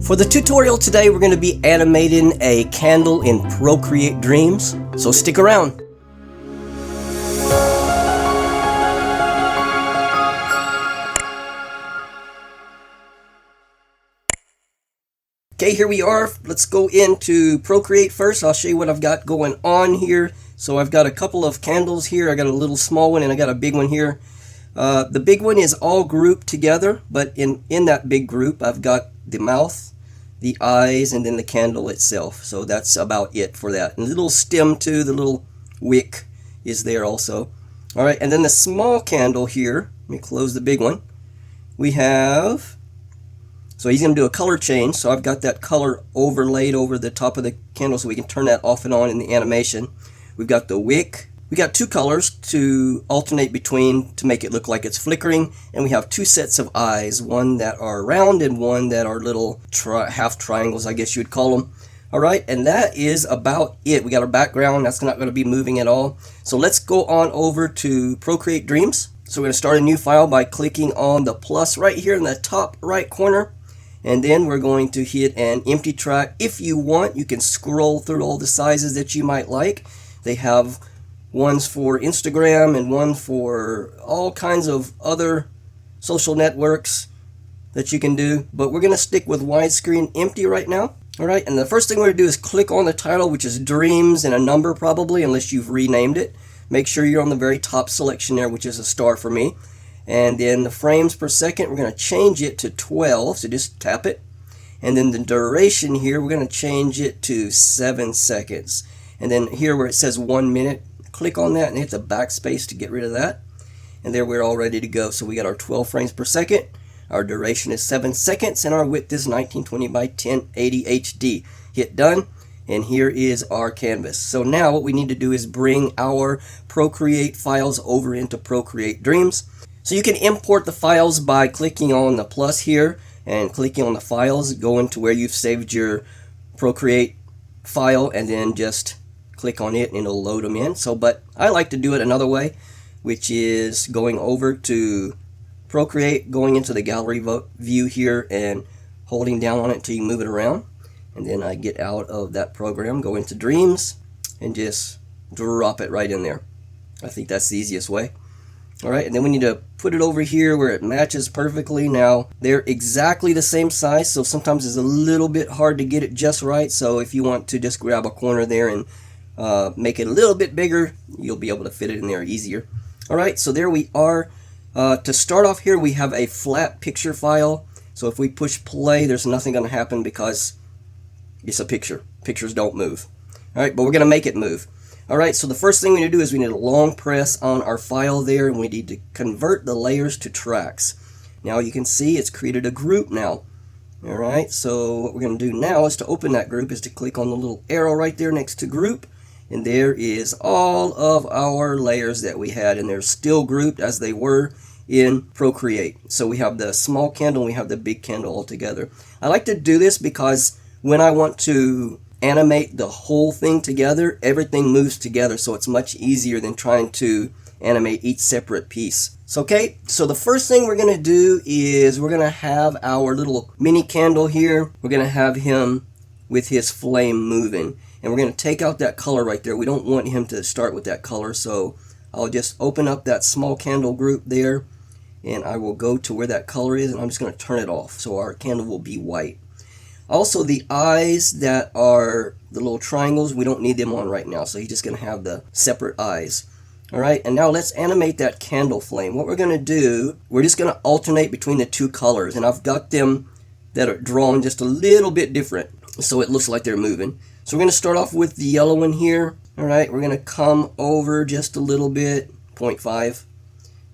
For the tutorial today, we're going to be animating a candle in Procreate Dreams, so stick around. Okay, here we are. Let's go into Procreate first. I'll show you what I've got going on here. So I've got a couple of candles here. I got a little small one and I got a big one here. The big one is all grouped together, but in that big group, I've got the mouth, the eyes, and then the candle itself. So that's about it for that. And the little stem too, the little wick is there also. All right, and then the small candle here, let me close the big one. We have, so he's going to do a color change. So I've got that color overlaid over the top of the candle so we can turn that off and on in the animation. We've got the wick. We got two colors to alternate between to make it look like it's flickering, and we have two sets of eyes, one that are round and one that are little half triangles, I guess you would call them. All right, and that is about it. We got our background, that's not going to be moving at all. So let's go on over to Procreate Dreams. So we're going to start a new file by clicking on the plus right here in the top right corner, and then we're going to hit an empty track. If you want, you can scroll through all the sizes that you might like. They have one's for Instagram and one for all kinds of other social networks that you can do, but we're going to stick with widescreen empty right now. All right, and the first thing we're going to do is click on the title, which is Dreams and a number probably, unless you've renamed it. Make sure you're on the very top selection there, which is a star for me. And then the frames per second, we're going to change it to 12, so just tap it. And then the duration here, we're going to change it to 7 seconds. And then here where it says 1 minute, click on that and hit the backspace to get rid of that. And there we're all ready to go. So we got our 12 frames per second. Our duration is 7 seconds and our width is 1920 by 1080 HD. Hit done. And here is our canvas. So now what we need to do is bring our Procreate files over into Procreate Dreams. So you can import the files by clicking on the plus here and clicking on the files, go into where you've saved your Procreate file and then just click on it and it'll load them in. So, but I like to do it another way, which is going over to Procreate, going into the gallery view here and holding down on it until you move it around. And then I get out of that program, go into Dreams, and just drop it right in there. I think that's the easiest way. All right, and then we need to put it over here where it matches perfectly. Now, they're exactly the same size, so sometimes it's a little bit hard to get it just right. So if you want to just grab a corner there and make it a little bit bigger, you'll be able to fit it in there easier. All right, so there we are. To start off here, we have a flat picture file. So if we push play, there's nothing going to happen because it's a picture. Pictures don't move. All right, but we're going to make it move. All right, so the first thing we need to do is we need to long press on our file there, and we need to convert the layers to tracks. Now you can see it's created a group now. All right, so what we're going to do now is to open that group is to click on the little arrow right there next to group. And there is all of our layers that we had, and they're still grouped as they were in Procreate. So we have the small candle and we have the big candle all together. I like to do this because when I want to animate the whole thing together, everything moves together, so it's much easier than trying to animate each separate piece. So, okay, so the first thing we're going to do is we're going to have our little mini candle here. We're going to have him with his flame moving. And we're going to take out that color right there. We don't want him to start with that color, so I'll just open up that small candle group there, and I will go to where that color is, and I'm just going to turn it off, so our candle will be white. Also, the eyes that are the little triangles, we don't need them on right now, so he's just going to have the separate eyes. All right, and now let's animate that candle flame. What we're going to do, we're just going to alternate between the two colors, and I've got them that are drawn just a little bit different, so it looks like they're moving. So we're going to start off with the yellow one here. All right, we're going to come over just a little bit, 0.5.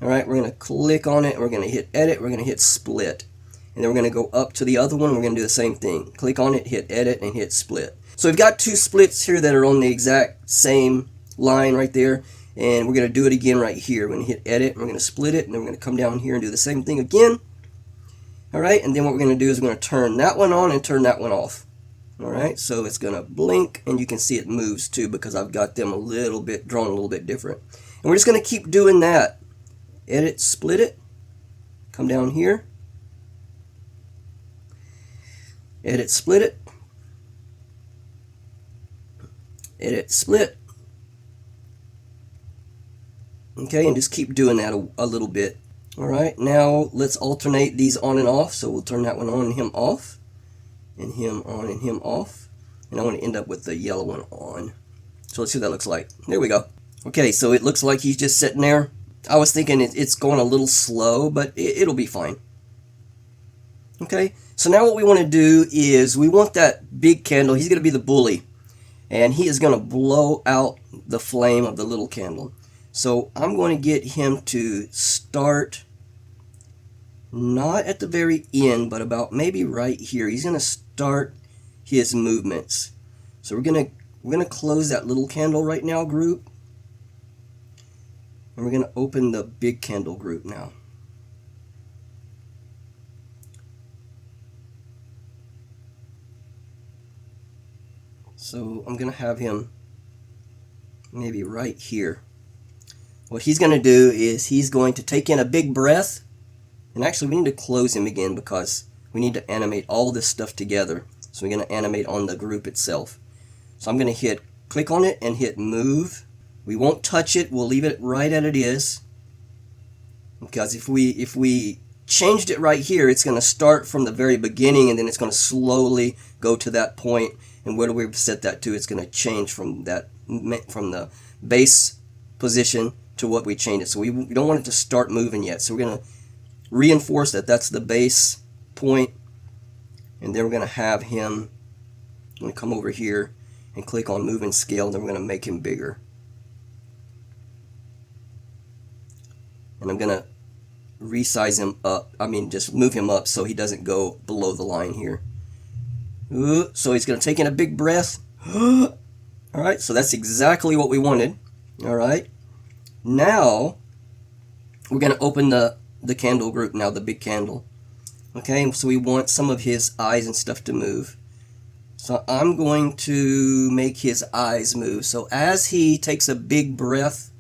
All right, we're going to click on it. We're going to hit edit. We're going to hit split. And then we're going to go up to the other one. We're going to do the same thing. Click on it, hit edit, and hit split. So we've got two splits here that are on the exact same line right there. And we're going to do it again right here. We're going to hit edit. We're going to split it. And then we're going to come down here and do the same thing again. All right, and then what we're going to do is we're going to turn that one on and turn that one off. Alright, so it's going to blink, and you can see it moves too because I've got them a little bit drawn a little bit different. And we're just going to keep doing that. Edit, split it, come down here, edit split it, edit split. Okay, and just keep doing that a little bit. Alright, now let's alternate these on and off. So we'll turn that one on and him off, and him on and him off. And I want to end up with the yellow one on. So let's see what that looks like. There we go. Okay, so it looks like he's just sitting there. I was thinking it's going a little slow, but it'll be fine. Okay, so now what we want to do is we want that big candle. He's going to be the bully, and he is going to blow out the flame of the little candle. So I'm going to get him to start not at the very end, but about maybe right here. He's going to start his movements. So we're going to close that little candle right now group, and we're going to open the big candle group now. So I'm going to have him maybe right here. What he's going to do is he's going to take in a big breath, and actually we need to close him again because we need to animate all this stuff together. So we're going to animate on the group itself. So I'm going to click on it and hit move. We won't touch it, we'll leave it right as it is, because if we changed it right here, it's going to start from the very beginning and then it's going to slowly go to that point, and where do we set that to? It's going to change from the base position to what we changed it. So we don't want it to start moving yet. So we're going to reinforce that that's the base point, and then we're going to have him, I'm going to come over here and click on move and scale, and then we're going to make him bigger. And I'm going to resize him up, just move him up so he doesn't go below the line here. So he's going to take in a big breath. Alright, so that's exactly what we wanted. Alright, now we're going to open the candle group now, the big candle. Okay, so we want some of his eyes and stuff to move. So I'm going to make his eyes move. So as he takes a big breath,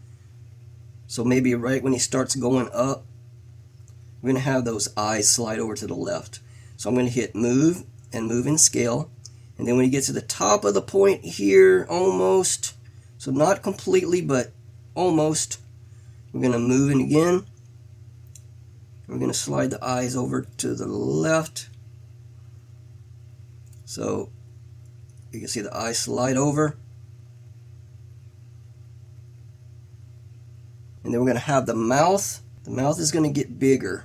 so maybe right when he starts going up, we're going to have those eyes slide over to the left. So I'm going to hit move and move and scale. And then when he gets to the top of the point here, almost, so not completely, but almost, we're going to move in again. We're going to slide the eyes over to the left. So you can see the eyes slide over. And then we're going to have the mouth. The mouth is going to get bigger.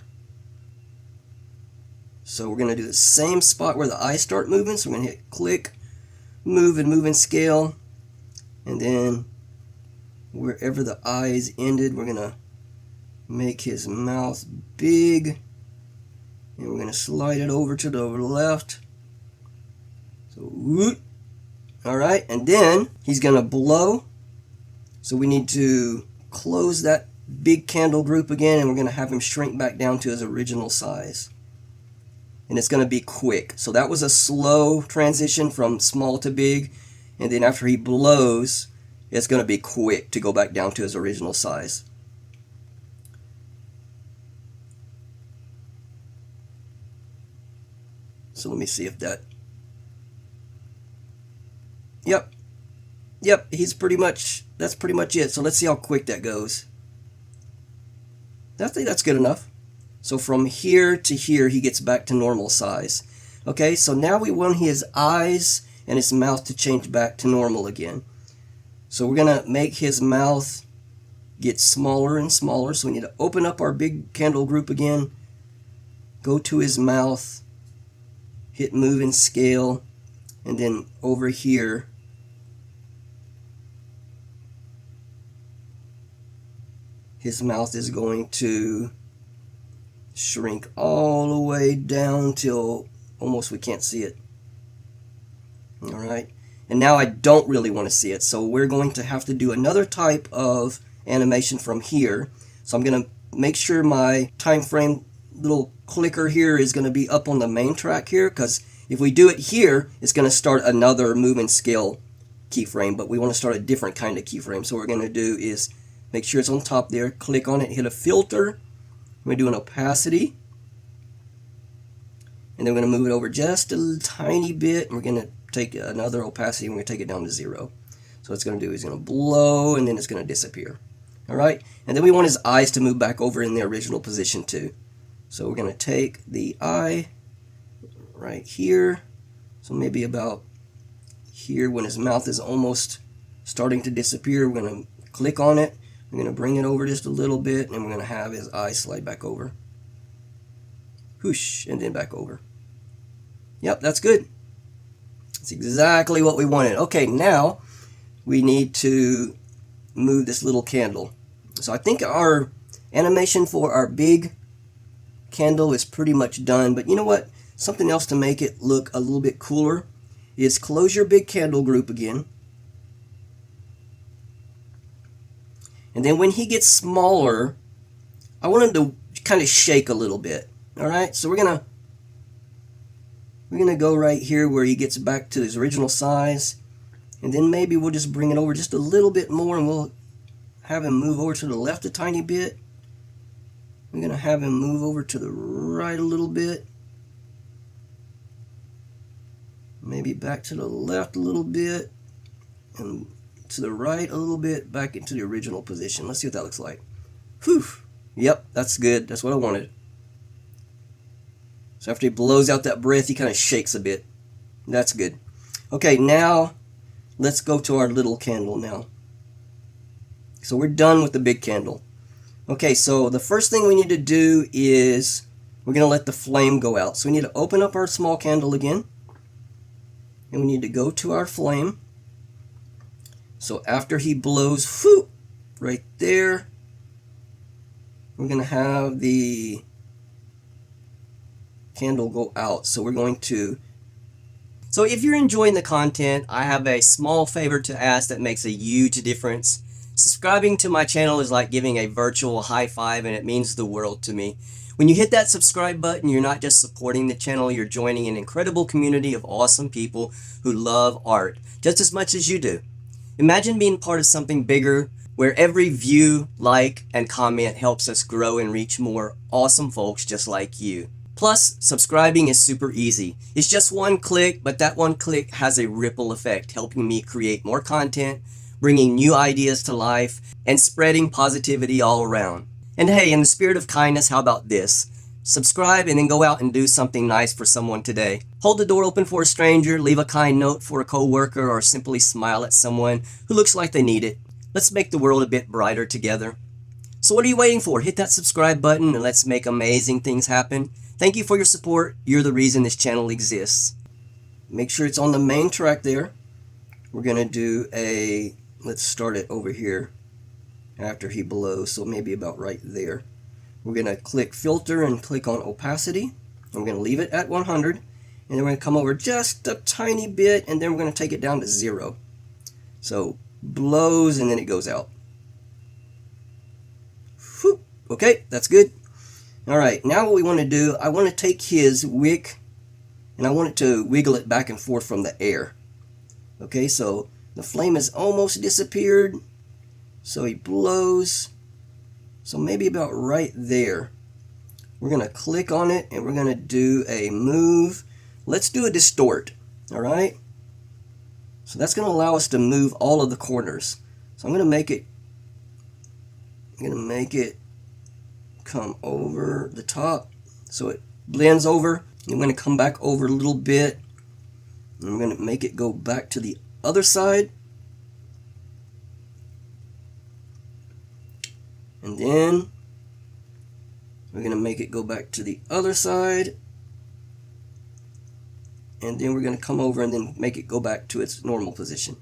So we're going to do the same spot where the eyes start moving. So we're going to hit click, move and scale. And then wherever the eyes ended, we're going to make his mouth big. And we're going to slide it over to the left. So, whoop. Alright, and then he's going to blow. So we need to close that big candle group again, and we're going to have him shrink back down to his original size. And it's going to be quick. So that was a slow transition from small to big, and then after he blows, it's going to be quick to go back down to his original size. So let me see if that... Yep, that's pretty much it. So let's see how quick that goes. I think that's good enough. So from here to here, he gets back to normal size. Okay, so now we want his eyes and his mouth to change back to normal again. So we're going to make his mouth get smaller and smaller. So we need to open up our big candle group again, go to his mouth, hit move and scale, and then over here, his mouth is going to shrink all the way down till almost we can't see it. Alright, and now I don't really want to see it, so we're going to have to do another type of animation from here. So I'm going to make sure my time frame little clicker here is going to be up on the main track here, because if we do it here, it's going to start another move and scale keyframe, but we want to start a different kind of keyframe. So what we're going to do is make sure it's on top there, click on it, hit a filter. We're going to do an opacity, And then we're going to move it over just a tiny bit. And we're going to take another opacity and we're going to take it down to 0. So what it's going to do is going to blow and then it's going to disappear. Alright, and then we want his eyes to move back over in the original position too. So we're going to take the eye right here. So maybe about here when his mouth is almost starting to disappear, we're going to click on it. We're going to bring it over just a little bit and we're going to have his eye slide back over. Whoosh, and then back over. Yep, that's good. That's exactly what we wanted. Okay, now we need to move this little candle. So I think our animation for our big candle is pretty much done, but you know what? Something else to make it look a little bit cooler is close your big candle group again. And then when he gets smaller, I want him to kind of shake a little bit. Alright, so we're gonna go right here where he gets back to his original size. And then maybe we'll just bring it over just a little bit more and we'll have him move over to the left a tiny bit. We're going to have him move over to the right a little bit. Maybe back to the left a little bit. And to the right a little bit, back into the original position. Let's see what that looks like. Whew. Yep, that's good. That's what I wanted. So after he blows out that breath, he kind of shakes a bit. That's good. Okay, now let's go to our little candle now. So we're done with the big candle. Okay, so the first thing we need to do is we're going to let the flame go out. So we need to open up our small candle again. And we need to go to our flame. So after he blows, whoop, right there, we're going to have the candle go out. So we're going to... So if you're enjoying the content, I have a small favor to ask that makes a huge difference. Subscribing to my channel is like giving a virtual high five and it means the world to me. When you hit that subscribe button, you're not just supporting the channel, you're joining an incredible community of awesome people who love art just as much as you do. Imagine being part of something bigger where every view, like, and comment helps us grow and reach more awesome folks just like you. Plus, subscribing is super easy. It's just one click, but that one click has a ripple effect, helping me create more content, bringing new ideas to life, and spreading positivity all around. And hey, in the spirit of kindness, how about this? Subscribe and then go out and do something nice for someone today. Hold the door open for a stranger, leave a kind note for a coworker, or simply smile at someone who looks like they need it. Let's make the world a bit brighter together. So what are you waiting for? Hit that subscribe button and let's make amazing things happen. Thank you for your support. You're the reason this channel exists. Make sure it's on the main track there. We're going to do a... Let's start it over here after he blows, so maybe about right there. We're going to click filter and click on opacity. I'm going to leave it at 100 and then we're going to come over just a tiny bit and then we're going to take it down to 0. So blows and then it goes out. Whew. Okay, that's good. Alright, now what we want to do, I want to take his wick and I want it to wiggle it back and forth from the air. Okay, so the flame has almost disappeared, so he blows. So maybe about right there. We're going to click on it and we're going to do a move. Let's do a distort, all right? So that's going to allow us to move all of the corners. So I'm going to make it come over the top so it blends over. I'm going to come back over a little bit. And I'm going to make it go back to the other side. And then we're going to make it go back to the other side. And then we're going to come over and then make it go back to its normal position.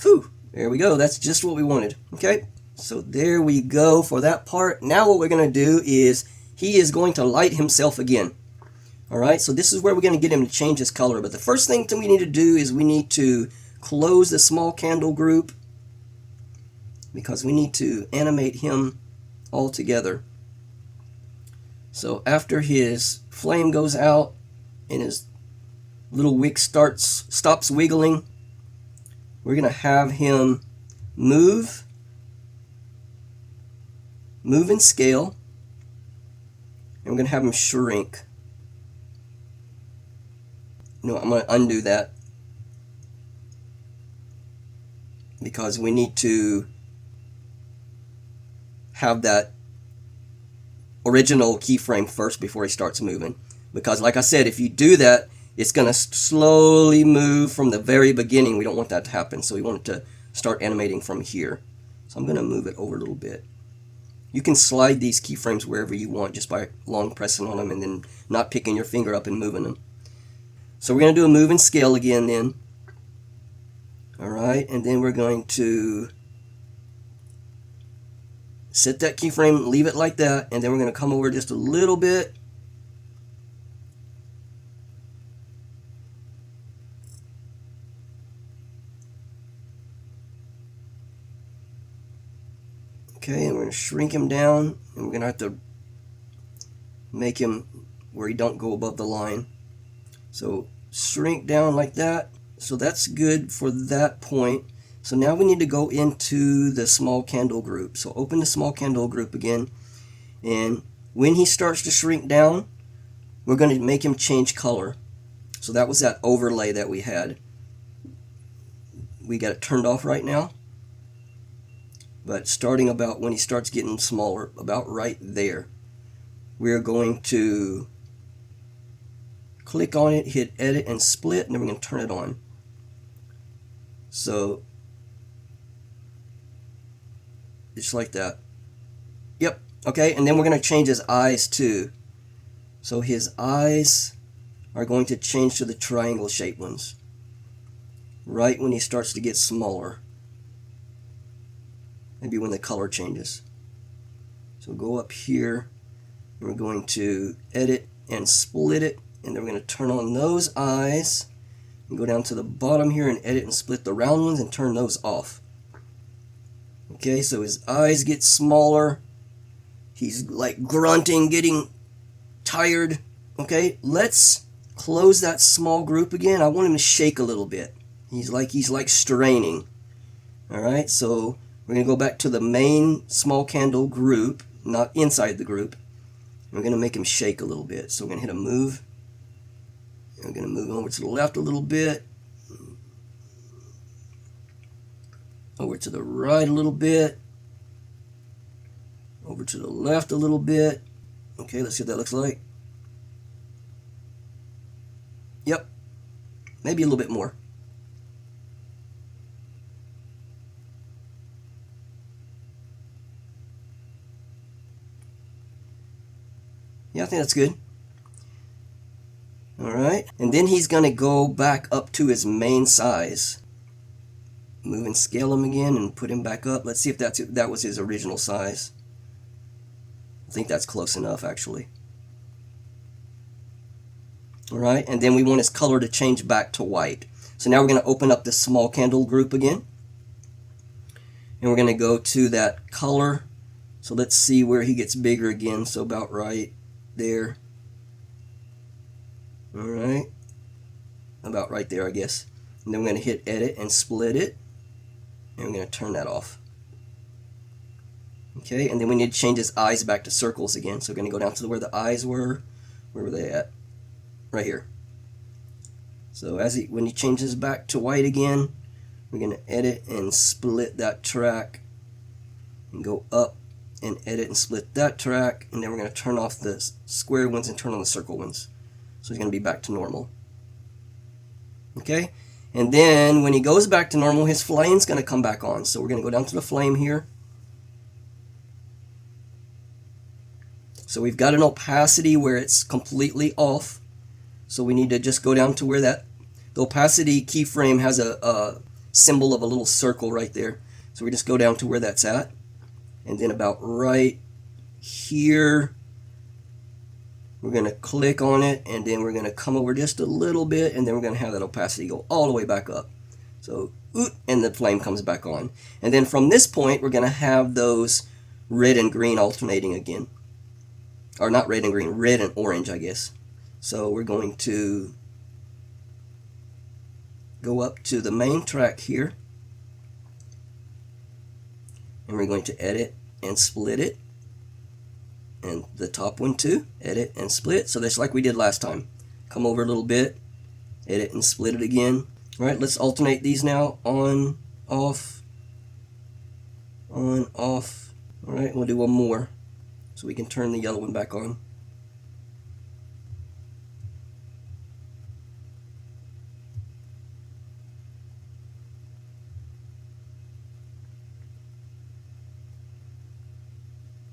Whew, there we go. That's just what we wanted. Okay, so there we go for that part. Now what we're going to do is he is going to light himself again. Alright, so this is where we're going to get him to change his color. But the first thing that we need to do is we need to close the small candle group because we need to animate him all together. So after his flame goes out and his little wick stops wiggling, we're going to have him move and scale, and we're going to have him shrink. You know, I'm going to undo that because we need to have that original keyframe first before he starts moving. Because like I said, if you do that, it's going to slowly move from the very beginning. We don't want that to happen, so we want it to start animating from here. So I'm going to move it over a little bit. You can slide these keyframes wherever you want just by long pressing on them and then not picking your finger up and moving them. So we're going to do a move and scale again then. Alright, and then we're going to set that keyframe, leave it like that, and then we're going to come over just a little bit. Okay, and we're going to shrink him down, and we're going to have to make him where he don't go above the line. So shrink down like that. So that's good for that point. So now we need to go into the small candle group. So open the small candle group again, and when he starts to shrink down, we're going to make him change color. So that was that overlay that we had. We got it turned off right now, but starting about when he starts getting smaller, about right there, we're going to click on it, hit edit and split, and then we're going to turn it on. So just like that. Yep. Okay, and then we're going to change his eyes too. So his eyes are going to change to the triangle shaped ones right when he starts to get smaller. Maybe when the color changes. So go up here, and we're going to edit and split it, and then we're going to turn on those eyes and go down to the bottom here and edit and split the round ones and turn those off. Okay, so his eyes get smaller. He's like grunting, getting tired. Okay, let's close that small group again. I want him to shake a little bit. He's like straining. All right, so we're going to go back to the main small candle group, not inside the group. We're going to make him shake a little bit. So we're going to hit a move. We're going to move over to the left a little bit. Over to the right a little bit. Over to the left a little bit. Okay, let's see what that looks like. Yep. Maybe a little bit more. Yeah, I think that's good. Alright, and then he's going to go back up to his main size. Move and scale him again and put him back up. Let's see if that was his original size. I think that's close enough actually. Alright, and then we want his color to change back to white. So now we're going to open up the small candle group again. And we're going to go to that color. So let's see where he gets bigger again. So about right there. Alright, about right there I guess. And then we're going to hit edit and split it. And we're going to turn that off. Okay, and then we need to change his eyes back to circles again. So we're going to go down to where the eyes were. Where were they at? Right here. So when he changes back to white again, we're going to edit and split that track. And go up and edit and split that track. And then we're going to turn off the square ones and turn on the circle ones. So he's going to be back to normal. Okay, and then when he goes back to normal, his flame's going to come back on. So we're going to go down to the flame here. So we've got an opacity where it's completely off. So we need to just go down to where the opacity keyframe has a symbol of a little circle right there. So we just go down to where that's at. And then about right here, we're going to click on it, and then we're going to come over just a little bit, and then we're going to have that opacity go all the way back up. So, and the flame comes back on. And then from this point, we're going to have those red and green alternating again. Or not red and green, red and orange, I guess. So we're going to go up to the main track here, and we're going to edit and split it. And the top one too, edit and split. So that's like we did last time. Come over a little bit Edit and split it again. Alright, let's alternate these now. On, off, on, off. Alright, we'll do one more so we can turn the yellow one back on.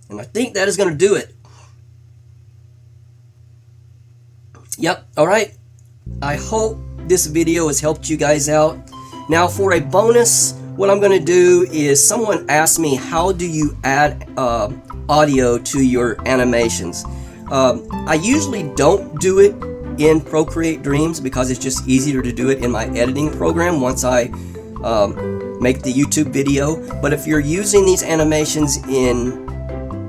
And I think that is going to do it. Yep, alright. I hope this video has helped you guys out. Now for a bonus, what I'm going to do is, someone asked me, how do you add audio to your animations? I usually don't do it in Procreate Dreams because it's just easier to do it in my editing program once I make the YouTube video. But if you're using these animations in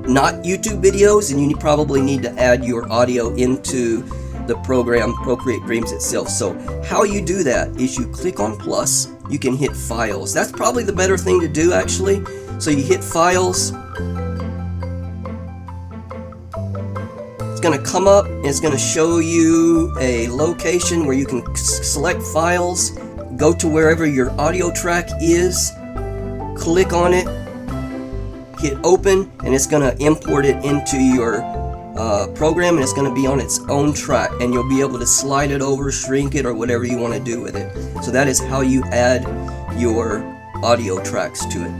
not YouTube videos, and you probably need to add your audio into the program Procreate Dreams itself. So how you do that is you click on plus, you can hit files. That's probably the better thing to do actually. So you hit files, it's going to come up and it's going to show you a location where you can select files, go to wherever your audio track is, click on it, hit open, and it's going to import it into your program, and it's going to be on its own track, and you'll be able to slide it over, shrink it, or whatever you want to do with it. So that is how you add your audio tracks to it.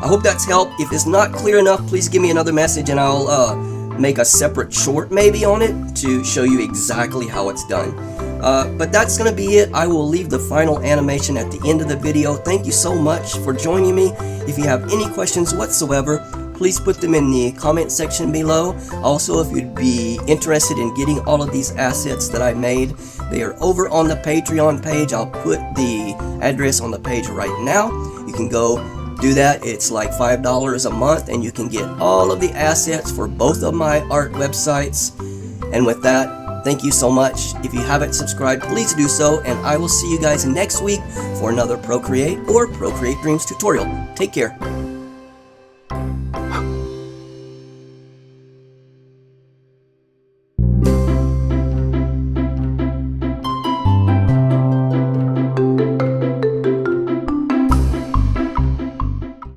I hope that's helped. If it's not clear enough, please give me another message and I'll make a separate short maybe on it to show you exactly how it's done. But that's going to be it. I will leave the final animation at the end of the video. Thank you so much for joining me. If you have any questions whatsoever, please put them in the comment section below. Also, if you'd be interested in getting all of these assets that I made, they are over on the Patreon page. I'll put the address on the page right now. You can go do that. It's like $5 a month, and you can get all of the assets for both of my art websites. And with that, thank you so much. If you haven't subscribed, please do so, and I will see you guys next week for another Procreate or Procreate Dreams tutorial. Take care.